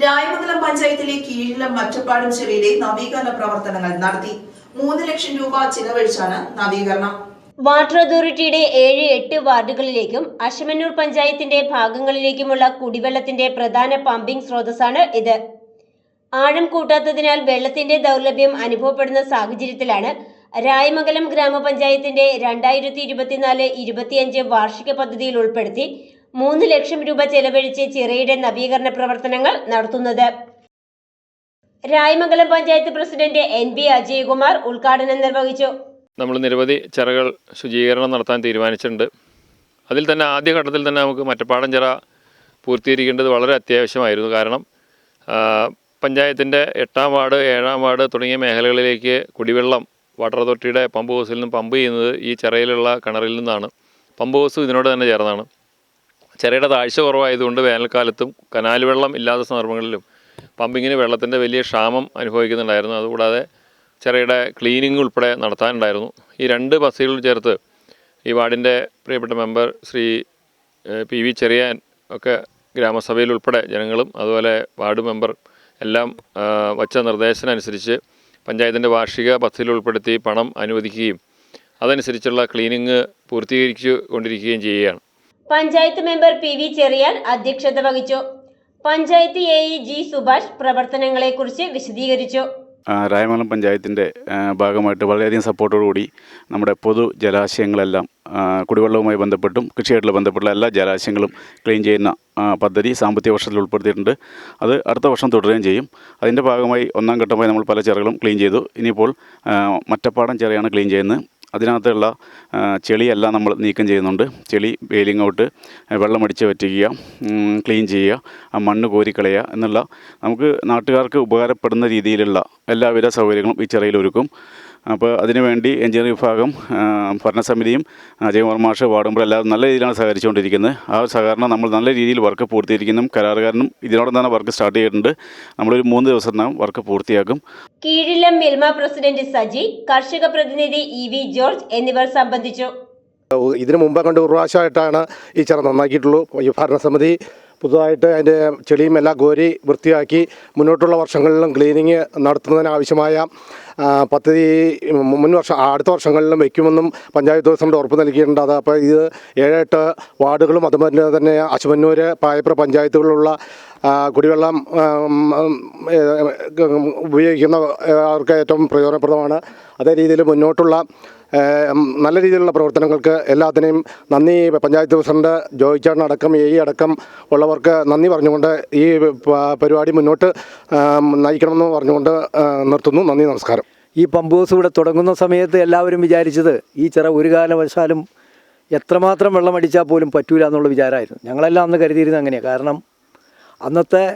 രായമംഗലം പഞ്ചായത്തിലെ കീഴിലും മറ്റപ്പാടും ചെറിയിലെ നവീകരണ പ്രവർത്തനങ്ങൾ നടത്തി. 3 ലക്ഷം രൂപ ചിലവഴിച്ചാണ് നവീകരണം. വാട്ടർ അതോറിറ്റിയുടെ 7-8 വാർഡുകളിലേക്കും അശമന്നൂർ പഞ്ചായത്തിന്റെ ഭാഗങ്ങളിലേക്കുമുള്ള കുടിവെള്ളത്തിന്റെ പ്രധാന പമ്പിംഗ് സ്രോതസ്സാണ് ഇത്. ആഴം കൂട്ടാത്തതിനാൽ വെള്ളത്തിന്റെ ദൗർലഭ്യം അനുഭവപ്പെടുന്ന സാഹചര്യത്തിലാണ് രായമംഗലം ഗ്രാമപഞ്ചായത്തിന്റെ 2024-25 വാർഷിക പദ്ധതിയിൽ ഉൾപ്പെടുത്തി 3 ലക്ഷം രൂപ ചെലവഴിച്ച് ചിറയുടെ നവീകരണ പ്രവർത്തനങ്ങൾ നടത്തുന്നത്. രായമംഗലം പഞ്ചായത്ത് പ്രസിഡന്റ് NB അജയകുമാർ ഉദ്ഘാടനം നിർവഹിച്ചു. നമ്മൾ നിരവധി ചിറകൾ ശുചീകരണം നടത്താൻ തീരുമാനിച്ചിട്ടുണ്ട്. അതിൽ തന്നെ ആദ്യഘട്ടത്തിൽ തന്നെ നമുക്ക് മറ്റപ്പാടം ചിറ പൂർത്തീകരിക്കേണ്ടത് വളരെ അത്യാവശ്യമായിരുന്നു. കാരണം പഞ്ചായത്തിൻ്റെ 8-ാം വാർഡ് 7-ാം വാർഡ് തുടങ്ങിയ മേഖലകളിലേക്ക് കുടിവെള്ളം വാട്ടർ അതോറിറ്റിയുടെ പമ്പ് ഹൗസിൽ നിന്നും പമ്പ് ചെയ്യുന്നത് ഈ ചിറയിലുള്ള കിണറിൽ നിന്നാണ്. പമ്പ് ഹൗസ് ഇതിനോട് തന്നെ ചേർന്നാണ്. ചിറയുടെ താഴ്ച കുറവായതുകൊണ്ട് വേനൽക്കാലത്തും കനാൽ വെള്ളം ഇല്ലാത്ത സന്ദർഭങ്ങളിലും പമ്പിങ്ങിന് വെള്ളത്തിൻ്റെ വലിയ ക്ഷാമം അനുഭവിക്കുന്നുണ്ടായിരുന്നു. അതുകൂടാതെ ചിറയുടെ ക്ലീനിങ് ഉൾപ്പെടെ നടത്താനുണ്ടായിരുന്നു. ഈ 2 ബസ്സുകൾ ചേർത്ത് ഈ വാർഡിൻ്റെ പ്രിയപ്പെട്ട മെമ്പർ ശ്രീ PV ചെറിയാൻ ഒക്കെ ഗ്രാമസഭയിൽ ഉൾപ്പെടെ ജനങ്ങളും അതുപോലെ വാർഡ് മെമ്പർ എല്ലാം വച്ച നിർദ്ദേശത്തിനനുസരിച്ച് പഞ്ചായത്തിൻ്റെ വാർഷിക പദ്ധതിയിൽ ഉൾപ്പെടുത്തി പണം അനുവദിക്കുകയും അതനുസരിച്ചുള്ള ക്ലീനിങ് പൂർത്തീകരിച്ചു കൊണ്ടിരിക്കുകയും ചെയ്യുകയാണ്. പഞ്ചായത്ത് മെമ്പർ PV ചെറിയാൻ അധ്യക്ഷത വഹിച്ചു. പഞ്ചായത്ത് AE G സുഭാഷ് പ്രവർത്തനങ്ങളെക്കുറിച്ച് വിശദീകരിച്ചു. രായമംഗലം പഞ്ചായത്തിൻ്റെ ഭാഗമായിട്ട് വളരെയധികം സപ്പോർട്ടോടുകൂടി നമ്മുടെ പൊതു ജലാശയങ്ങളെല്ലാം കുടിവെള്ളവുമായി ബന്ധപ്പെട്ടും കൃഷിയായിട്ടുള്ള ബന്ധപ്പെട്ടുള്ള എല്ലാ ജലാശയങ്ങളും ക്ലീൻ ചെയ്യുന്ന പദ്ധതി സാമ്പത്തിക വർഷത്തിൽ ഉൾപ്പെടുത്തിയിട്ടുണ്ട്. അത് അടുത്ത വർഷം തുടരുകയും ചെയ്യും. അതിൻ്റെ ഭാഗമായി 1-ാം ഘട്ടമായി നമ്മൾ പല ചിറകളും ക്ലീൻ ചെയ്തു. ഇനിയിപ്പോൾ മറ്റപ്പാടം ചിറയാണ് ക്ലീൻ ചെയ്യുന്നത്. അതിനകത്തുള്ള ചെളിയെല്ലാം നമ്മൾ നീക്കം ചെയ്യുന്നുണ്ട്. ചെളി ബെയിലിംഗ് ഔട്ട്, വെള്ളമടിച്ച് വറ്റിക്കുക, ക്ലീൻ ചെയ്യുക, മണ്ണ് കോരിക്കളയുക എന്നുള്ള നമുക്ക് നാട്ടുകാർക്ക് ഉപകാരപ്പെടുന്ന രീതിയിലുള്ള എല്ലാവിധ സൗകര്യങ്ങളും ഈ ചിറയിൽ ഒരുക്കും. അപ്പോൾ അതിനുവേണ്ടി എഞ്ചിനീയറിംഗ് വിഭാഗം, ഭരണസമിതിയും അജയകുമാർ മാഷ് വാർഡ് മെമ്പർ എല്ലാവരും നല്ല രീതിയിലാണ് സഹകരിച്ചുകൊണ്ടിരിക്കുന്നത്. ആ സഹകരണം നമ്മൾ നല്ല രീതിയിൽ വർക്ക് പൂർത്തീകരിക്കുന്നു. കരാറുകാരനും ഇതിനോടൊപ്പം തന്നെ വർക്ക് സ്റ്റാർട്ട് ചെയ്തിട്ടുണ്ട്. നമ്മളൊരു 3 ദിവസത്തിനകം വർക്ക് പൂർത്തിയാക്കും. കീഴിലം മിൽമ പ്രസിഡന്റ് സജി, കർഷക പ്രതിനിധി EV ജോർജ് എന്നിവർ സംബന്ധിച്ചു. ഇതിനു മുമ്പ് കണ്ട് ഒരു പ്രാവശ്യമായിട്ടാണ് ഈ ചിറ നന്നാക്കിയിട്ടുള്ളൂ. ഈ ഭരണസമിതി പുതുതായിട്ട് അതിൻ്റെ ചെളിയും എല്ലാം കോരി വൃത്തിയാക്കി മുന്നോട്ടുള്ള വർഷങ്ങളിലും ക്ലീനിങ് നടത്തുന്നതിനാവശ്യമായ പദ്ധതി അടുത്ത വർഷങ്ങളിലും വയ്ക്കുമെന്നും പഞ്ചായത്ത് പ്രസിഡന്റ് ഉറപ്പ് നൽകിയിട്ടുണ്ട്. അത് അപ്പോൾ ഇത് 7-8 വാർഡുകളും അതുപോലെ തന്നെ അശമന്നൂർ പായപ്ര പഞ്ചായത്തുകളിലുള്ള കുടിവെള്ളം ഉപയോഗിക്കുന്നവർക്ക് ഏറ്റവും പ്രയോജനപ്രദമാണ്. അതേ രീതിയിൽ മുന്നോട്ടുള്ള നല്ല രീതിയിലുള്ള പ്രവർത്തനങ്ങൾക്ക് എല്ലാത്തിനെയും നന്ദി. പഞ്ചായത്ത് പ്രസിഡന്റ് ജോയിച്ചേട്ടൻ അടക്കം AE അടക്കം ഉള്ളവർക്ക് നന്ദി പറഞ്ഞുകൊണ്ട് ഈ പരിപാടി മുന്നോട്ട് നയിക്കണമെന്ന് പറഞ്ഞുകൊണ്ട് നിർത്തുന്നു. നന്ദി, നമസ്കാരം. ഈ പമ്പ് ഹൗസ് ഇവിടെ തുടങ്ങുന്ന സമയത്ത് എല്ലാവരും വിചാരിച്ചത് ഈ ചിറ ഒരു കാലവശാലും എത്രമാത്രം വെള്ളമടിച്ചാൽ പോലും പറ്റൂല എന്നുള്ള വിചാരമായിരുന്നു. ഞങ്ങളെല്ലാം അന്ന് കരുതിയിരുന്നത് അങ്ങനെയാണ്. കാരണം അന്നത്തെ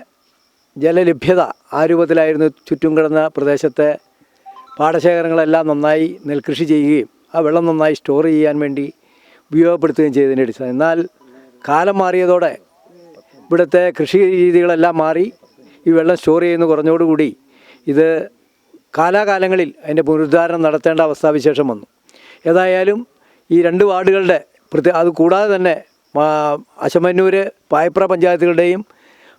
ജലലഭ്യത ആ രൂപത്തിലായിരുന്നു. ചുറ്റും കിടന്ന പ്രദേശത്തെ പാടശേഖരങ്ങളെല്ലാം നന്നായി നെൽകൃഷി ചെയ്യുകയും ആ വെള്ളം നന്നായി സ്റ്റോർ ചെയ്യാൻ വേണ്ടി ഉപയോഗപ്പെടുത്തുകയും ചെയ്തതിൻ്റെ അടിസ്ഥാനം. എന്നാൽ കാലം മാറിയതോടെ ഇവിടുത്തെ കൃഷി രീതികളെല്ലാം മാറി ഈ വെള്ളം സ്റ്റോർ ചെയ്യുന്ന കുറഞ്ഞോടുകൂടി ഇത് കാലാകാലങ്ങളിൽ അതിൻ്റെ പുനരുദ്ധാരണം നടത്തേണ്ട അവസ്ഥാവിശേഷം വന്നു. ഏതായാലും ഈ 2 വാർഡുകളുടെ അത് കൂടാതെ തന്നെ അശമന്നൂർ പായപ്ര പഞ്ചായത്തുകളുടെയും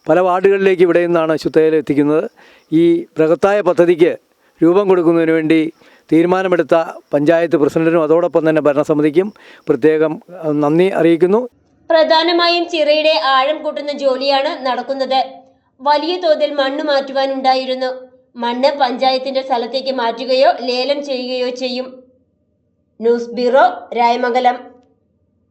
പല വാർഡുകളിലേക്ക് ഇവിടെ നിന്നാണ് ശുദ്ധജലം എത്തിക്കുന്നത്. ഈ ബൃഹത്തായ പദ്ധതിക്ക് രൂപം കൊടുക്കുന്നതിന് വേണ്ടി തീരുമാനമെടുത്ത പഞ്ചായത്ത് പ്രസിഡന്റിനും അതോടൊപ്പം തന്നെ ഭരണസമിതിക്കും പ്രത്യേകം നന്ദി അറിയിക്കുന്നു. പ്രധാനമായും ചിറയുടെ ആഴം കൂട്ടുന്ന ജോലിയാണ് നടക്കുന്നത്. വലിയ തോതിൽ മണ്ണ് മാറ്റുവാനുണ്ടായിരുന്നു. മണ്ണ് പഞ്ചായത്തിന്റെ സ്ഥലത്തേക്ക് മാറ്റുകയോ ലേലം ചെയ്യുകയോ ചെയ്യും. News bureau, Rayamangalam.